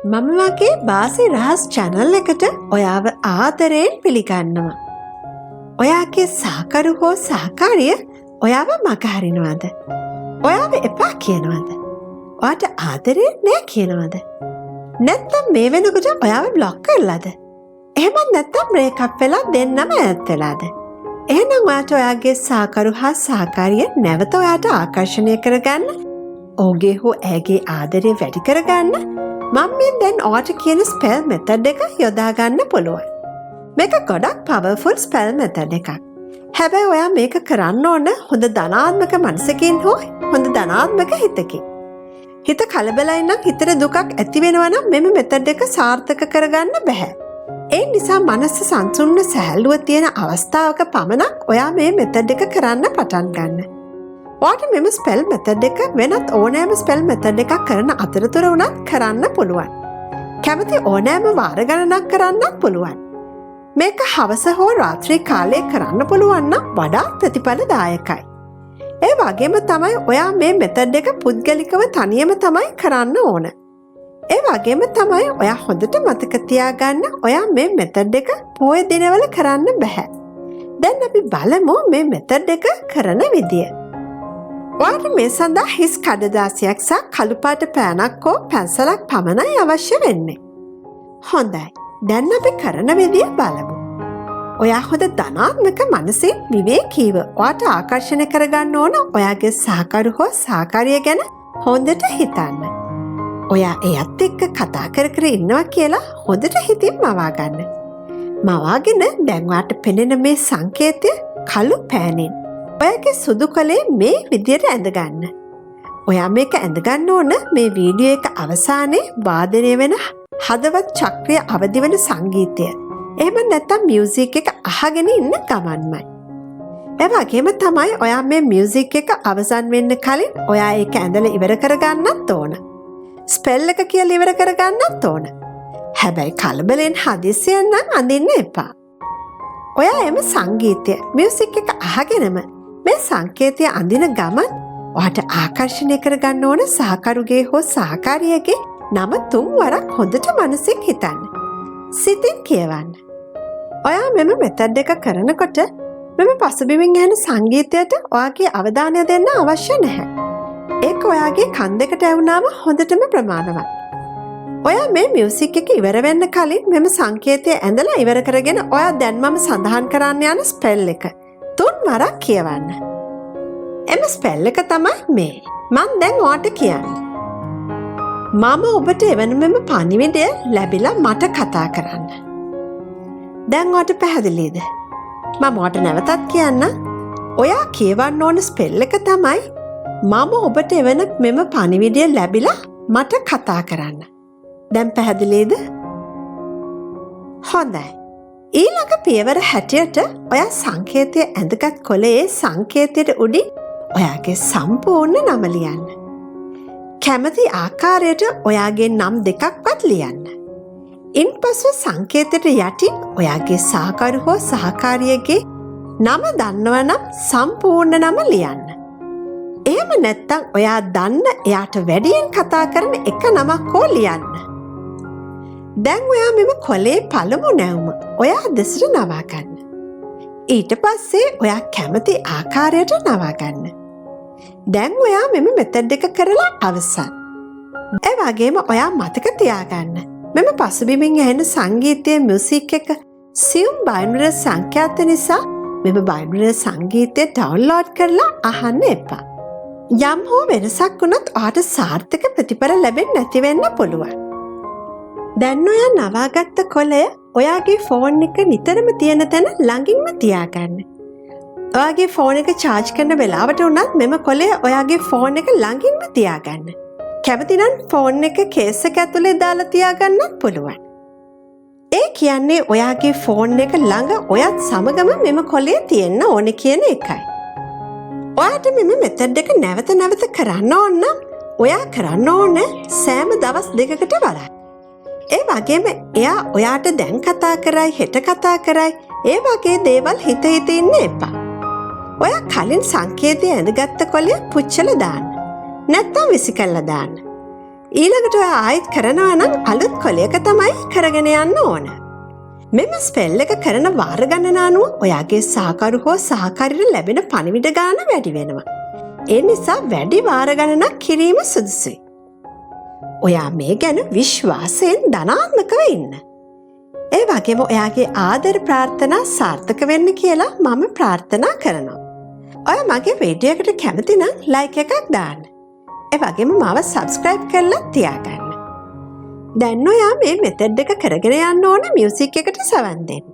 මම වගේ බාසි රහස් channel එකට ඔයාව ආදරයෙන් පිළිගන්නවා. ඔයාගේ සහකරු හෝ සහකාරිය ඔයාව මගහරිනවද? ඔයාව එපා කියනවද? ඔයාට ආදරේ නෑ කියනවද? නැත්නම් මේ වෙනකොට ඔයාව බ්ලොක් කරලාද? එහෙම නැත්නම් බ්‍රේක් අප් වෙලා දෙන්නම ඈත් වෙලාද? එහෙනම් ඔයාට ඔයාගේ සහකරු හා සහකාරිය නැවත ඔයාට ආකර්ෂණය කරගන්න, ඔහුගේ හෝ ඇගේ ආදරය වැඩි කරගන්න මම මේ දැන් ඔයාට කියන ස්පෙල් මෙතඩ් එක යොදා ගන්න පුළුවන්. මේක ගොඩක් පවර්ෆුල් ස්පෙල් මෙතඩ් එකක්. හැබැයි ඔයා මේක කරන්න ඕන හොඳ ධනාත්මක මනසකින් හෝ හොඳ ධනාත්මක හිතකින්. හිත කලබලයි නම් හිතට දුකක් ඇති වෙනවා නම් මෙම මෙතඩ් එක සාර්ථක කරගන්න බෑ. ඒ නිසා මනස සංසුන්ව සැහැල්ලුව තියෙන අවස්ථාවක පමණක් ඔයා මේ මෙතඩ් එක කරන්න පටන් ගන්න. ඔයාට මෙම ස්පෙල් මෙතඩ් එක වෙනත් ඕනෑම ස්පෙල් මෙතඩ් එකක් කරන අතරතුර වුණත් කරන්න පුළුවන්. කැමති ඕනෑම වාර ගණනක් කරන්නත් පුළුවන්. මේක හවස හෝ රාත්‍රී කාලයේ කරන්න පුළුවන් නම් වඩා ප්‍රතිඵලදායකයි. ඒ වගේම තමයි ඔයා මේ මෙතඩ් එක පුද්ගලිකව තනියම තමයි කරන්න ඕන. ඒ වගේම තමයි ඔයා හොඳට මතක තියාගන්න ඔයා මේ මෙතඩ් එක පොය දිනවල කරන්න බෑ. දැන් අපි බලමු මේ මෙතඩ් එක කරන විදිය. ඔයාට මේ සඳහා හිස් කඩදාසියක් සහ කළු පාට පෑනක් හෝ පැන්සලක් පමණයි අවශ්‍ය වෙන්නේ. හොඳයි. දැන් අපි කරන විදිය බලමු. ඔයා හොඳ ධනාත්මක මනසින් විවේකීව ඔයාට ආකර්ෂණය කරගන්න ඕන ඔයාගේ සහකරු හෝ සහකාරිය ගැන හොඳට හිතන්න. ඔයා එයත් එක්ක කතා කර කර ඉන්නවා කියලා හොඳට හිතින් මවා ගන්න. මවාගෙන දැන් ඔයාට පෙනෙන මේ සංකේතය කළු පෑනෙන් ඔයාගේ සුදු කොලේ මේ විදියට ඇඳගන්න. ඔයා මේක ඇඳගන්න ඕන මේ වීඩියෝ එක අවසානයේ වාදනය වෙන හදවත් චක්‍රය අවදි වෙන සංගීතය. එහෙම නැත්නම් මියුසික් එක අහගෙන ඉන්න ගමන්මයි. ඒ වගේම තමයි ඔයා මේ මියුසික් එක අවසන් වෙන්න කලින් ඔයා ඒක ඇඳලා ඉවර කරගන්නත් ඕන. ස්පෙල් එක කියලා ඉවර කරගන්නත් ඕන. හැබැයි කලබලෙන් හදිස්සියෙන් නම් අඳින්න එපා. ඔයා එම සංගීතය මියුසික් එක අහගෙනම මේ සංකේතය අඳින ගමන් ඔයාට ආකර්ෂණය කරගන්න ඕන සහකරුගේ හෝ සහකාරියගේ නම 3 වරක් හොඳට මනසින් හිතන්න. සිතින් කියවන්න. ඔයා මෙම මෙතඩ් එක කරනකොට මෙම පසුබිමින් ඇහෙන සංගීතයට ඔයාගේ අවධානය දෙන්න අවශ්‍ය නැහැ. ඒක ඔයාගේ කන් දෙකට ඇහුණාම හොඳටම ප්‍රමාණවත්. ඔයා මේ මියුසික් එක ඉවර වෙන්න කලින් මෙම සංකේතය ඇඳලා ඉවර කරගෙන ඔයා දැන් මම සඳහන් කරන්න යන ස්පෙල් එක 3 වරක් කියවන්න. එම ස්පෙල් එක තමයි මේ. මම දැන් ඔයාට කියන්නේ. මම ඔබට එවන මෙම පණිවිඩය ලැබිලා මට කතා කරන්න. දැන් ඔයාට පැහැදිලිද? මම ඔයාට නැවතත් කියන්න. ඔයා කියවන්න ඕන ස්පෙල් එක තමයි මම ඔබට එවන මෙම පණිවිඩය ලැබිලා මට කතා කරන්න. දැන් පැහැදිලිද? හොඳයි. ඊළඟ පියවර හැටියට ඔයා සංකේතය ඇඳගත් කොලේ සංකේතයට උඩින් ඔයාගේ සම්පූර්ණ නම ලියන්න. කැමති ආකාරයට ඔයාගේ නම් දෙකක්වත් ලියන්න. ඉන්පසු සංකේතයට යටින් ඔයාගේ සහකරු හෝ සහකාරියගේ නම දන්නවනම් සම්පූර්ණ නම ලියන්න. එහෙම නැත්නම් ඔයා දන්න එයාට වැඩියෙන් කතා කරන එක නමක් හෝ ලියන්න. දැන් ඔයා මෙම කොලේ පළමු නැවුම ඔයා දෙසට නවා ගන්න. ඊට පස්සේ ඔයා කැමති ආකාරයට නවා ගන්න. දැන් ඔයා මෙම මෙතඩ් එක කරලා අවසන්. ඒ වගේම ඔයා මතක තියාගන්න. මෙම පසුබිමින් ඇහෙන සංගීතයේ මියුසික් එක සියුම් බයිනරි සංඛ්‍යාත නිසා මෙම බයිනරි සංගීතය ඩවුන්ලෝඩ් කරලා අහන්න එපා. යම් හෝ වෙනසක් වුණත් ඔයාට සාර්ථක ප්‍රතිඵල ලැබෙන්නේ නැති වෙන්න පුළුවන්. දැන් ඔයා නවාගත්ත කොලය ඔයාගේ ෆෝන් එක නිතරම තියෙන තැන ළඟින්ම තියාගන්න. ඔයාගේ ෆෝන් එක charge කරන වෙලාවට වුණත් මෙම කොලය ඔයාගේ ෆෝන් එක ළඟින්ම තියාගන්න. කැමති නම් ෆෝන් එක කේස් එක ඇතුලේ දාලා තියාගන්නත් පුළුවන්. ඒ කියන්නේ ඔයාගේ ෆෝන් එක ළඟ ඔයත් සමගම මෙම කොලය තියෙන්න ඕනේ කියන එකයි. ඔයාට මෙම මෙතඩ් එක නැවත නැවත කරන්න ඕන නම් ඔයා කරන්න ඕන සෑම දවස් 2කට වරක්. ඒ වගේම එයා ඔයාට දැන් කතා කරයි හෙට කතා කරයි ඒ වගේ දේවල් හිත හිත ඉන්න එපා. ඔයා කලින් සංකේතය ඇඳගත්ත කොලය පුච්චලා දාන්න. නැත්නම් විසිකලා දාන්න. ඊළඟට ඔයා ආයෙත් කරනවා නම් අලුත් කොලයක තමයි කරගෙන යන්න ඕන. මෙම ස්පෙල් එක කරන වාර ගණන අනුව ඔයාගේ සහකරු හෝ සහකාරියට ලැබෙන පණිවිඩ ගාන වැඩි වෙනවා. ඒ නිසා වැඩි වාර ගණනක් කිරීම සුදුසුයි. ඔයා මේ ගැන විශ්වාසයෙන් ධනාත්මකව ඉන්න. ඒ වගේම ඔයාගේ ආදර ප්‍රාර්ථනා සාර්ථක වෙන්න කියලා මම ප්‍රාර්ථනා කරනවා. ඔයා මගේ වීඩියෝ එකට කැමති නම් ලයික් එකක් දාන්න. ඒ වගේම මාව සබ්ස්ක්‍රයිබ් කරලා තියාගන්න. දැන් ඔයා මේ මෙතඩ් එක කරගෙන යන්න ඕන මියුසික් එකට සවන් දෙන්න.